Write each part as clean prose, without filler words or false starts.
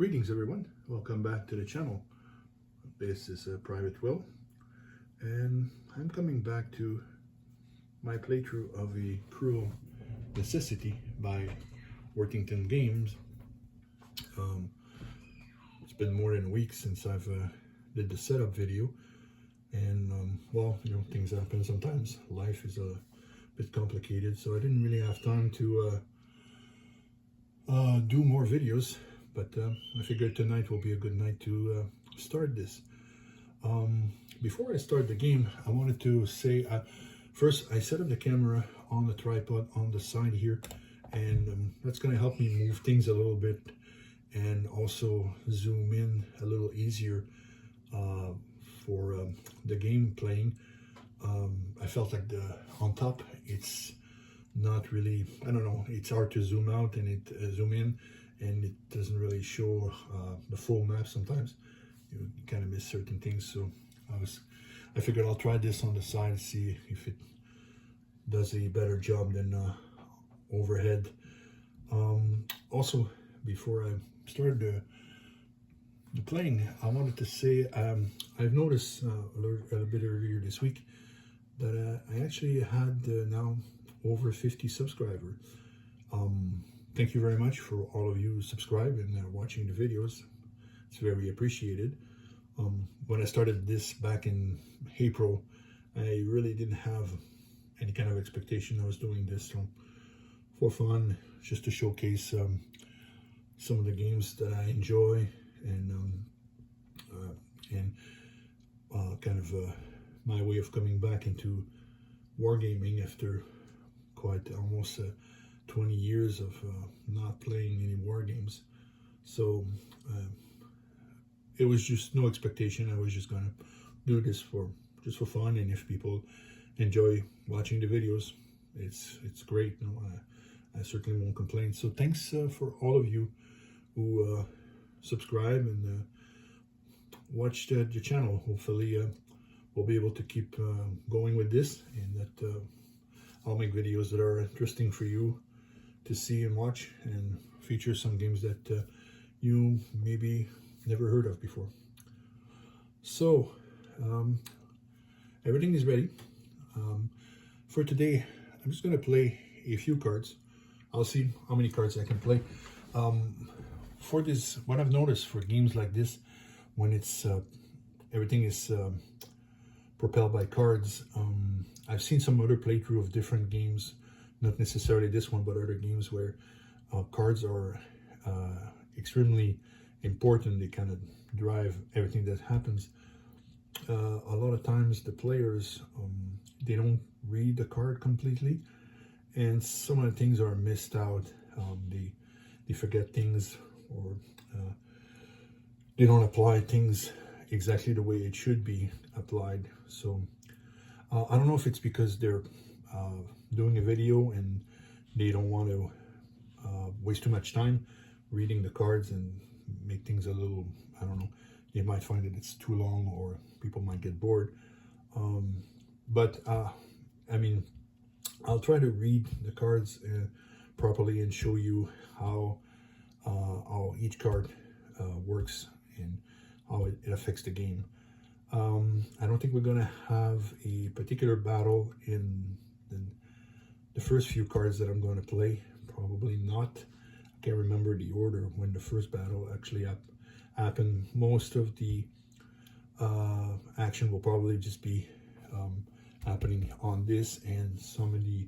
Greetings everyone, welcome back to the channel. This is a private will and I'm coming back to my playthrough of a Cruel Necessity by Worthington Games. It's been more than a week since I've did the setup video, and well, you know, things happen sometimes. Life is a bit complicated, so I didn't really have time to do more videos. But I figured tonight will be a good night to start this. Before I start the game, I wanted to say, first I set up the camera on the tripod on the side here, and that's going to help me move things a little bit and also zoom in a little easier for the game playing. I felt like on top it's not really, I don't know, it's hard to zoom out and it zoom in, and it doesn't really show the full map sometimes. You kind of miss certain things, so I figured I'll try this on the side, see if it does a better job than overhead. Also, before I started the playing, I wanted to say I've noticed a little bit earlier this week that I actually had now over 50 subscribers. Thank you very much for all of you who subscribe and watching the videos. It's very appreciated. When I started this back in April, I really didn't have any kind of expectation I was doing this. So for fun, just to showcase some of the games that I enjoy, and kind of my way of coming back into wargaming after quite almost 20 years of not playing any war games. So it was just no expectation. I was just gonna do this for fun, and if people enjoy watching the videos, it's great. No, I certainly won't complain. So thanks for all of you who subscribe and watch the channel. Hopefully we'll be able to keep going with this, and that I'll make videos that are interesting for you to see and watch, and feature some games that you maybe never heard of before. So everything is ready. For today, I'm just going to play a few cards. I'll see how many cards I can play. For this, what I've noticed for games like this, when it's everything is propelled by cards, I've seen some other playthrough of different games, not necessarily this one, but other games where cards are extremely important. They kind of drive everything that happens. A lot of times the players, they don't read the card completely, and some of the things are missed out. They forget things, or they don't apply things exactly the way it should be applied. So I don't know if it's because they're doing a video and they don't want to waste too much time reading the cards and make things a little, I don't know, they might find that it's too long, or people might get bored. But I mean, I'll try to read the cards properly and show you how each card works and how it affects the game. I don't think we're gonna have a particular battle in the first few cards that I'm going to play. Probably not. I can't remember the order when the first battle actually happened. Most of the action will probably just be happening on this, and some of the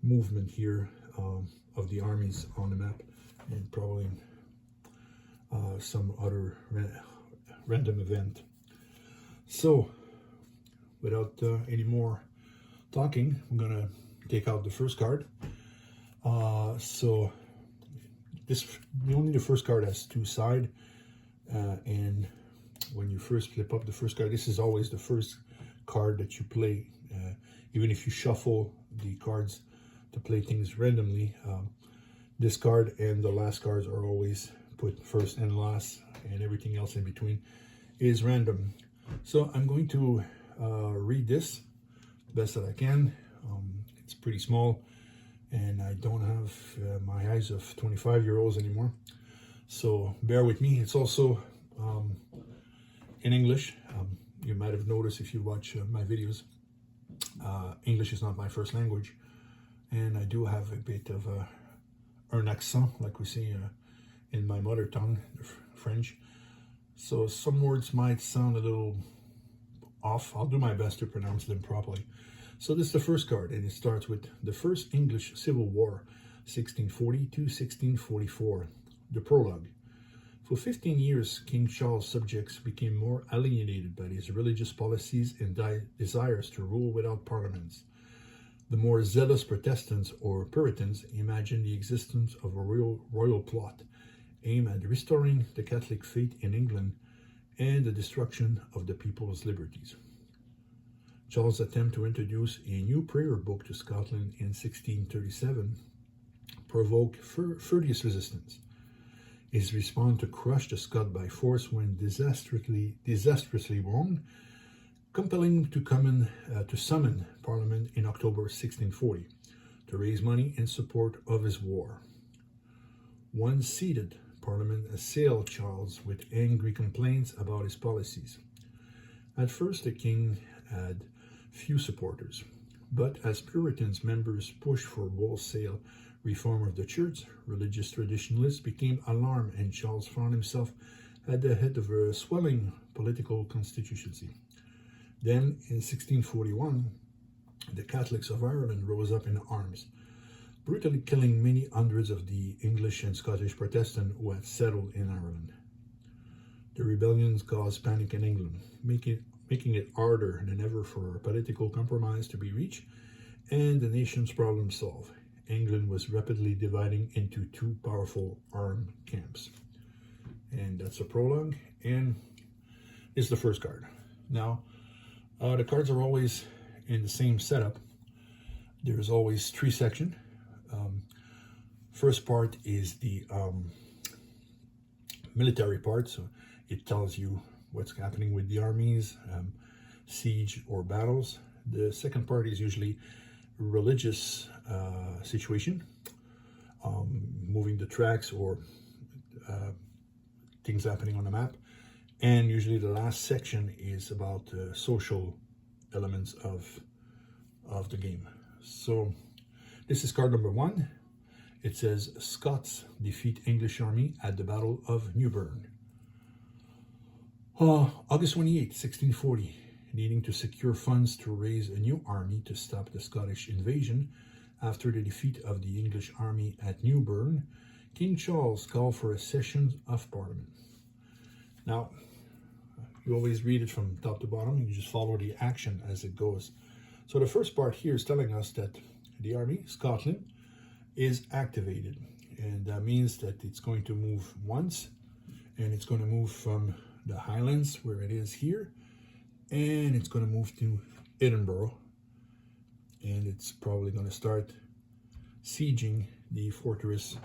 movement here of the armies on the map, and probably some other random event. So without any more talking, I'm gonna take out the first card. So only the first card has two sides, and when you first flip up the first card, this is always the first card that you play. Even if you shuffle the cards to play things randomly, this card and the last cards are always put first and last, and everything else in between is random. So I'm going to read this the best that I can. It's pretty small, and I don't have my eyes of 25-year-olds anymore. So bear with me. It's also in English. You might have noticed if you watch my videos, English is not my first language, and I do have a bit of an accent, like we say in my mother tongue, French. So some words might sound a little off. I'll do my best to pronounce them properly. So this is the first card, and it starts with the First English Civil War, 1640 to 1644. The prologue. For 15 years, King Charles' subjects became more alienated by his religious policies and desires to rule without parliaments. The more zealous Protestants or Puritans imagined the existence of a royal plot aimed at restoring the Catholic faith in England and the destruction of the people's liberties. Charles' attempt to introduce a new prayer book to Scotland in 1637 provoked furious resistance. His response to crush the Scots by force went disastrously wrong, compelling him to summon Parliament in October 1640 to raise money in support of his war. One seated Parliament assailed Charles with angry complaints about his policies. At first, the king had few supporters, but as Puritans members pushed for wholesale reform of the church, religious traditionalists became alarmed, and Charles found himself at the head of a swelling political constituency. Then, in 1641, the Catholics of Ireland rose up in arms, brutally killing many hundreds of the English and Scottish Protestants who had settled in Ireland. The rebellions caused panic in England, making it harder than ever for a political compromise to be reached and the nation's problem solved. England was rapidly dividing into two powerful armed camps. And that's a prologue, and is the first card. Now, the cards are always in the same setup. There's always three sections. First part is the military part, so it tells you what's happening with the armies, siege or battles. The second part is usually religious situation, moving the tracks or things happening on the map. And usually the last section is about social elements of the game. So this is card number 1. It says Scots defeat English army at the Battle of Newburn. August 28, 1640, needing to secure funds to raise a new army to stop the Scottish invasion after the defeat of the English army at Newburn, King Charles called for a session of Parliament. Now, you always read it from top to bottom, and you just follow the action as it goes. So the first part here is telling us that the army, Scotland, is activated, and that means that it's going to move once, and it's going to move from the Highlands, where it is here, and it's going to move to Edinburgh, and it's probably going to start sieging the fortress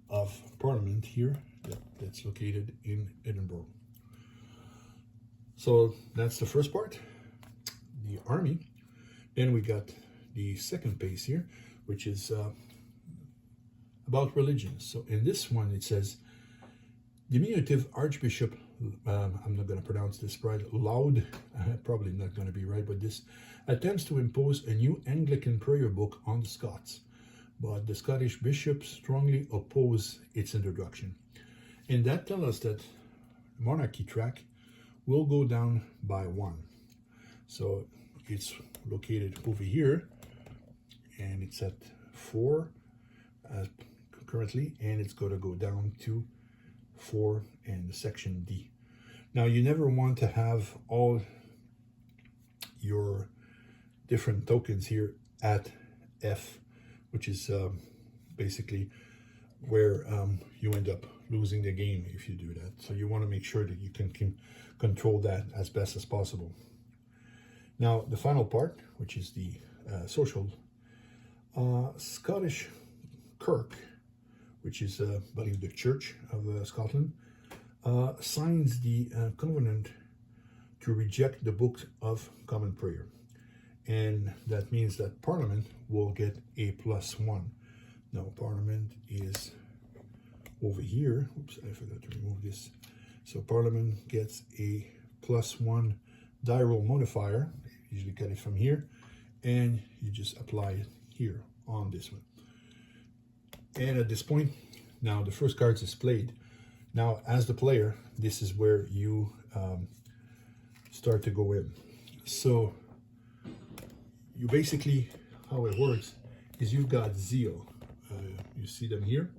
of Parliament here that's located in Edinburgh. So that's the first part, the army. Then we got the second page here, which is about religion. So in this one, it says, diminutive Archbishop, I'm not going to pronounce this right, Loud, probably not going to be right, but this attempts to impose a new Anglican prayer book on the Scots, but the Scottish bishops strongly oppose its introduction. And that tells us that monarchy track will go down by 1. So it's located over here, and it's at 4 currently, and it's going to go down to 4 and section D. Now, you never want to have all your different tokens here at F, which is basically where you end up losing the game if you do that. So you want to make sure that you can control that as best as possible. Now, the final part, which is the social, Scottish Kirk, which is, I believe, the Church of Scotland, signs the covenant to reject the Book of Common Prayer. And that means that Parliament will get a +1. Now, Parliament is over here, oops, I forgot to remove this. So Parliament gets a +1 die roll modifier. You usually get it from here, and you just apply it here on this one. And at this point, now the first card is displayed. Now, as the player, this is where you start to go in. So you basically, how it works is you've got zeal. You see them here.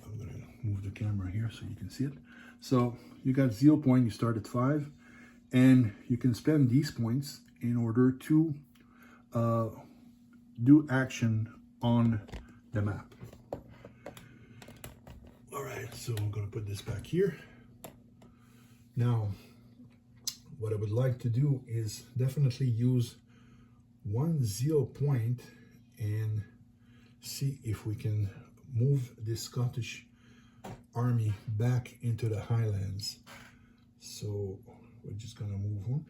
I'm going to move the camera here so you can see it. So you got zeal point, you start at 5, and you can spend these points in order to do action on the map. All right, so I'm going to put this back here. Now, what I would like to do is definitely use 1 zeal point and see if we can move this Scottish army back into the Highlands. So we're just going to move on.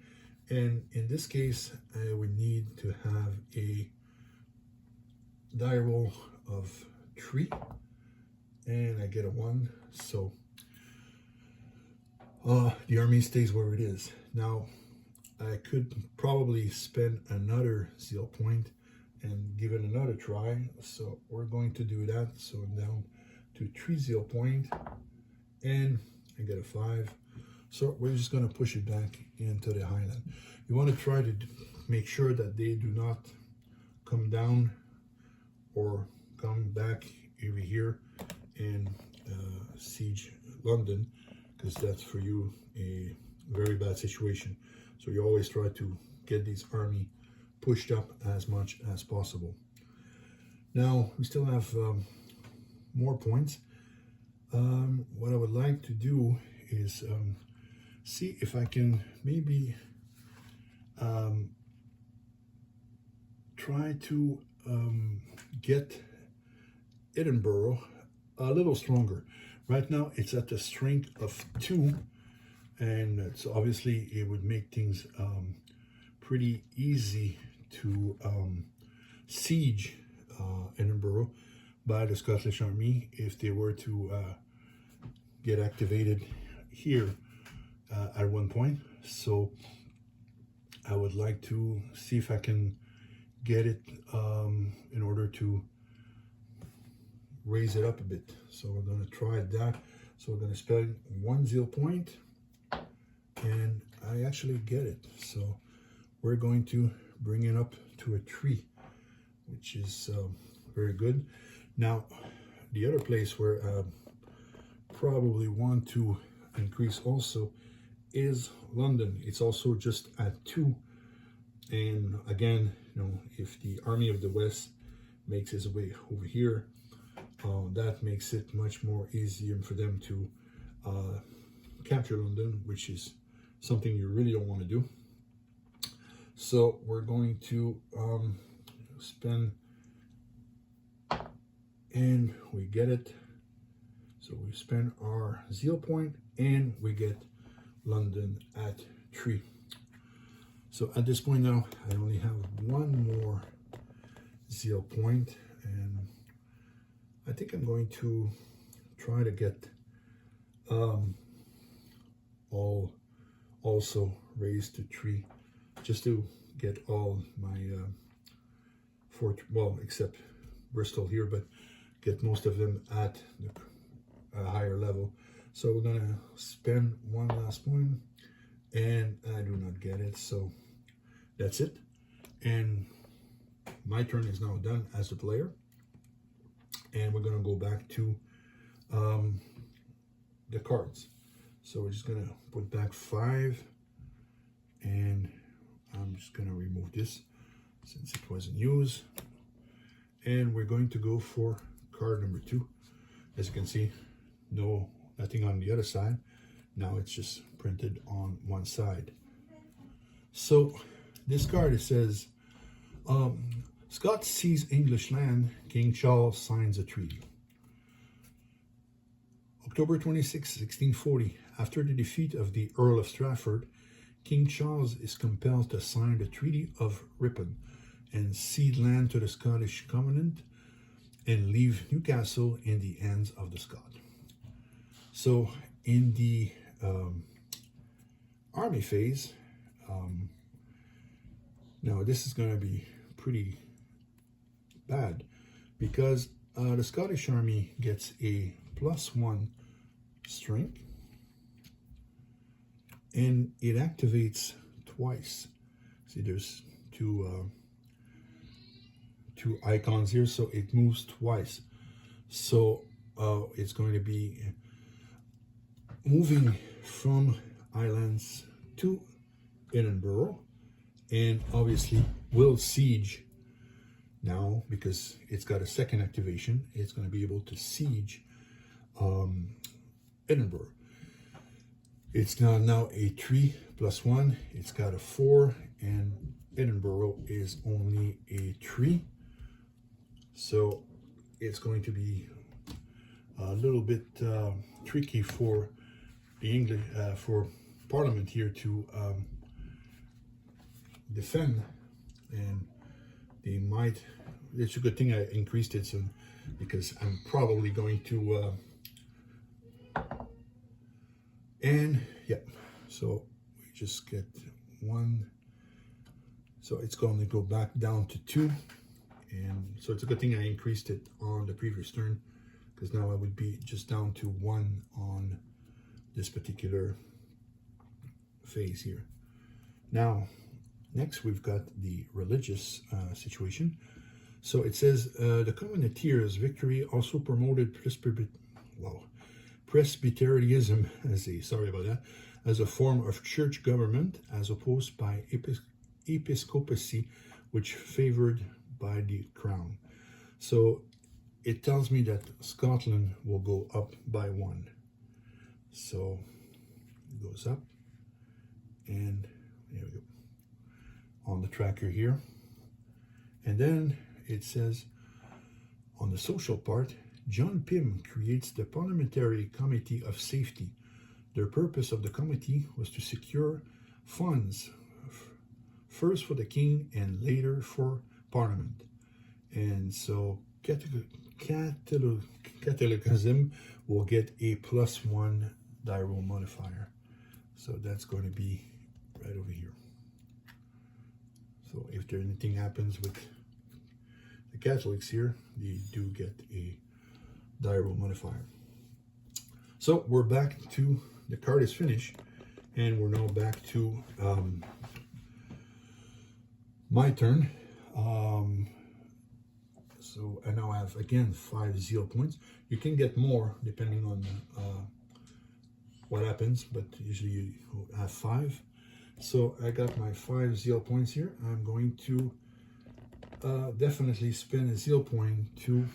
And in this case, I would need to have a die roll of 3. And I get a 1, so the army stays where it is. Now, I could probably spend another zeal point and give it another try, so we're going to do that. So I'm down to 3 zeal point, and I get a 5. So we're just going to push it back into the Highland. You want to try to make sure that they do not come down or come back over here and siege London, because that's for you a very bad situation. So you always try to get these army pushed up as much as possible. Now we still have more points. What I would like to do is see if I can maybe try to get Edinburgh a little stronger. Right now it's at a strength of 2, and it's obviously it would make things pretty easy to siege Edinburgh by the Scottish Army if they were to get activated here at one point. So I would like to see if I can get it in order to raise it up a bit. So we're going to try that. So we're going to spend 1 zeal point, and I actually get it. So we're going to bring it up to a 3, which is very good. Now, the other place where I probably want to increase also is London. It's also just at 2. And again, you know, if the Army of the West makes its way over here, that makes it much more easier for them to capture London, which is something you really don't want to do. So we're going to spend, and we get it. So we spend our zeal point, and we get London at 3. So at this point now, I only have 1 more zeal point, and I think I'm going to try to get all also raised to 3, just to get all my fort, well, except Bristol here, but get most of them at the higher level. So we're gonna spend 1 last point, and I do not get it, so that's it. And my turn is now done as the player, and we're gonna go back to the cards. So we're just gonna put back 5, and I'm just gonna remove this since it wasn't used, and we're going to go for card number 2. As you can see, nothing on the other side. Now it's just printed on one side. So this card, it says, Scots seize English land, King Charles signs a treaty. October 26, 1640, after the defeat of the Earl of Strafford, King Charles is compelled to sign the Treaty of Ripon and cede land to the Scottish Covenant and leave Newcastle in the hands of the Scots. So in the army phase, now this is going to be pretty bad because the Scottish Army gets a +1 strength and it activates twice. See, there's two icons here, so it moves twice. So it's going to be moving from Islands to Edinburgh, and obviously will siege now because it's got a second activation. It's going to be able to siege Edinburgh. It's now a 3+1. It's got a 4, and Edinburgh is only a 3. So it's going to be a little bit tricky for the English, for Parliament here to defend, and they might. It's a good thing I increased it soon because I'm probably going to. And yeah, so we just get 1. So it's going to go back down to 2. And so it's a good thing I increased it on the previous turn, because now I would be just down to 1 on this particular phase here. Now, next we've got the religious situation. So it says the Covenanters' victory also promoted Presbyterianism as a form of church government, as opposed by episcopacy, which favored by the crown. So it tells me that Scotland will go up by 1. So it goes up, and there we go on the tracker here. And then it says on the social part, John Pym creates the Parliamentary Committee of Safety. The purpose of the committee was to secure funds, first for the king and later for Parliament. And so Catholicism will get a +1 die roll modifier. So that's going to be right over here. So if there anything happens with the Catholics here, they do get a die roll modifier. So we're back to the card is finished, and we're now back to my turn. So I now have again 5 zeal points. You can get more depending on what happens, but usually you have 5. So I got my 5 zeal points here. I'm going to definitely spend a zeal point to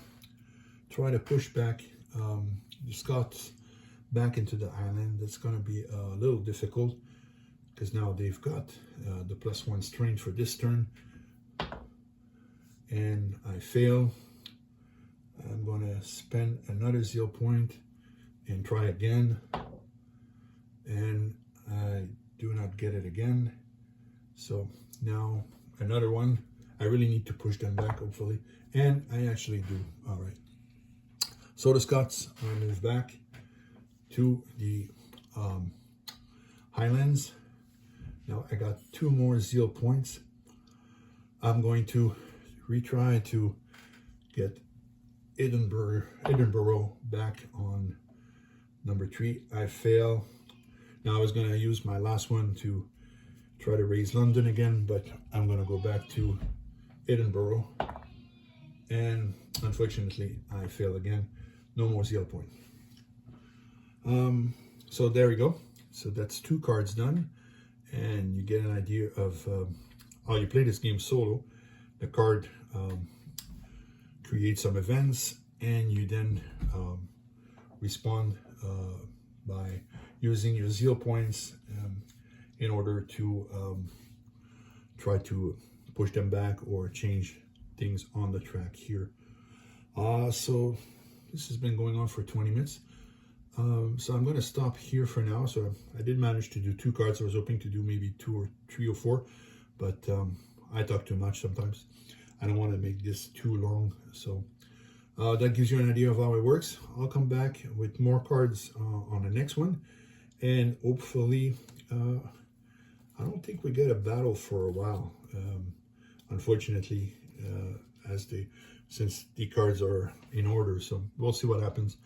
try to push back the Scots back into the island. That's going to be a little difficult because now they've got the +1 strength for this turn, and I fail. I'm going to spend another zeal point and try again, and I do not get it again. So now another one. I really need to push them back, hopefully, and I actually do. All right. So the Scots move back to the Highlands. Now I got 2 more zeal points. I'm going to retry to get Edinburgh back on number 3. I fail. Now I was going to use my last one to try to raise London again, but I'm going to go back to Edinburgh, and unfortunately I fail again. No more zeal point. So there we go. So that's 2 cards done, and you get an idea of how you play this game solo. The card creates some events, and you then respond by using your zeal points in order to try to push them back or change things on the track here. So this has been going on for 20 minutes. So I'm going to stop here for now. So I did manage to do 2 cards. I was hoping to do maybe 2 or 3 or 4, but I talk too much sometimes. I don't want to make this too long. So That gives you an idea of how it works. I'll come back with more cards on the next one, and hopefully I don't think we get a battle for a while, unfortunately, since the cards are in order. So we'll see what happens,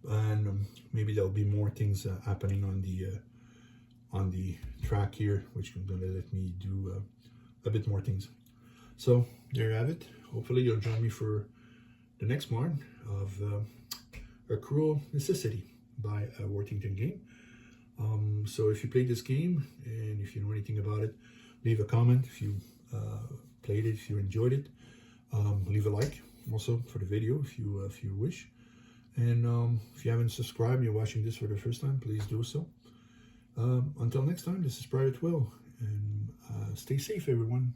and maybe there'll be more things happening on the track here, which is going to let me do a bit more things. So there you have it. Hopefully you'll join me for the next one of A Cruel Necessity by Worthington Game. So if you played this game and if you know anything about it, leave a comment. If you played it, if you enjoyed it, leave a like also for the video if you wish. And if you haven't subscribed, you're watching this for the first time, please do so. Until next time, this is Private Will, and stay safe, everyone.